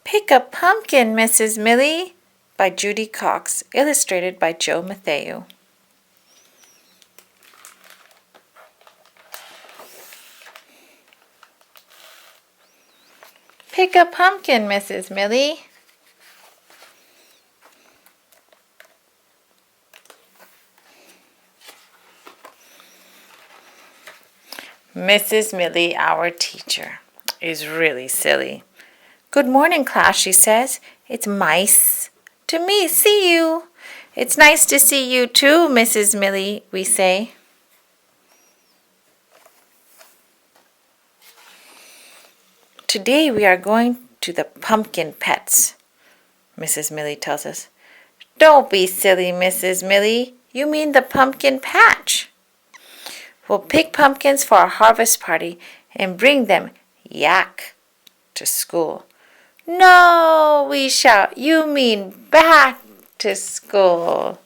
Pick a Pumpkin, Mrs. Millie by Judy Cox, illustrated by Mathieu. Pick a pumpkin, Mrs. Millie. Mrs. Millie, our teacher, is really silly. Good morning, class, she says. It's nice to see you. It's nice to see you too, Mrs. Millie, we say. Today we are going to the pumpkin patch, Mrs. Millie tells us. Don't be silly, Mrs. Millie. You mean the pumpkin patch. We'll pick pumpkins for our harvest party and bring them yak to school. No, we shout. You mean back to school.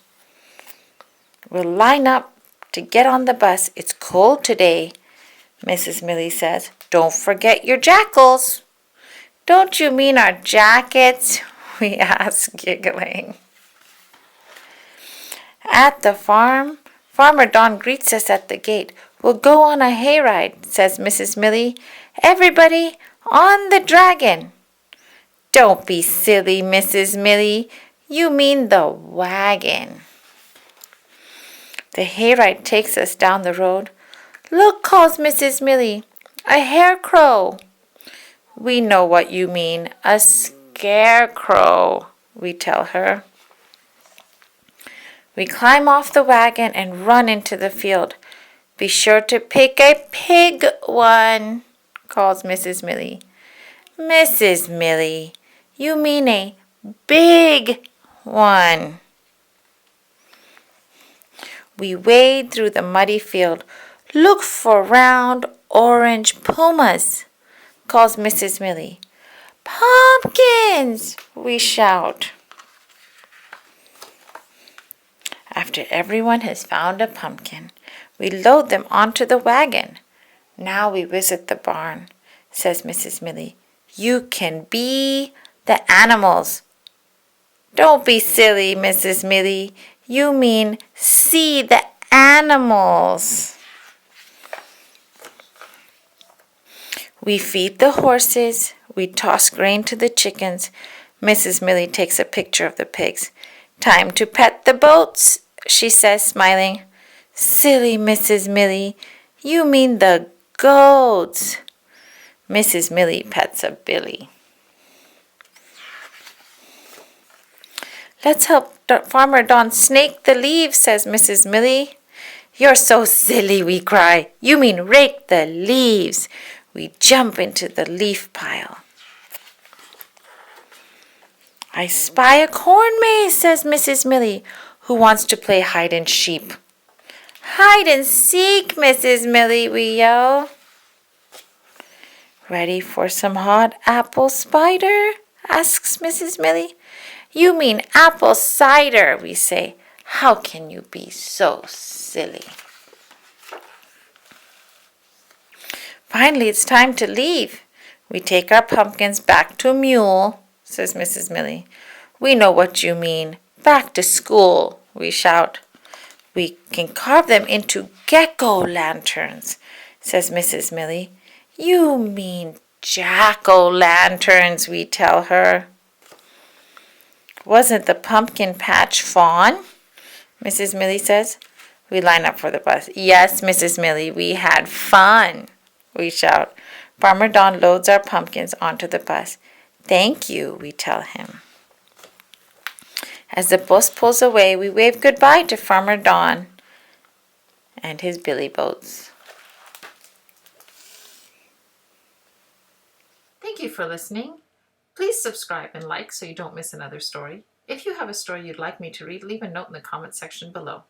We'll line up to get on the bus. It's cold today, Mrs. Millie says. Don't forget your jackals. Don't you mean our jackets? We ask, giggling. At the farm, Farmer Don greets us at the gate. We'll go on a hayride, says Mrs. Millie. Everybody on the dragon. Don't be silly, Mrs. Millie. You mean the wagon. The hayride takes us down the road. Look, calls Mrs. Millie, a harecrow. We know what you mean, a scarecrow, we tell her. We climb off the wagon and run into the field. Be sure to pick a pig one, calls Mrs. Millie. Mrs. Millie, you mean a big one. We wade through the muddy field. Look for round orange pumas, calls Mrs. Millie. Pumpkins, we shout. After everyone has found a pumpkin, we load them onto the wagon. Now we visit the barn, says Mrs. Millie. You can be the animals. Don't be silly, Mrs. Millie. You mean see the animals. We feed the horses. We toss grain to the chickens. Mrs. Millie takes a picture of the pigs. Time to pet the boats, she says, smiling. Silly Mrs. Millie, you mean the goats. Mrs. Millie pets a billy. Let's help Farmer Don snake the leaves, says Mrs. Millie. You're so silly, we cry. You mean rake the leaves. We jump into the leaf pile. I spy a corn maze, says Mrs. Millie. Who wants to play hide and sheep? Hide and seek, Mrs. Millie, we yell. Ready for some hot apple spider? Asks Mrs. Millie. You mean apple cider, we say. How can you be so silly? Finally, it's time to leave. We take our pumpkins back to Mule, says Mrs. Millie. We know what you mean. Back to school, we shout. We can carve them into gecko-lanterns, says Mrs. Millie. You mean jack-o'-lanterns, we tell her. Wasn't the pumpkin patch fun? Mrs. Millie says. We line up for the bus. Yes, Mrs. Millie, we had fun, we shout. Farmer Don loads our pumpkins onto the bus. Thank you, we tell him. As the bus pulls away, we wave goodbye to Farmer Don and his billy boats. Thank you for listening. Please subscribe and like so you don't miss another story. If you have a story you'd like me to read, leave a note in the comment section below.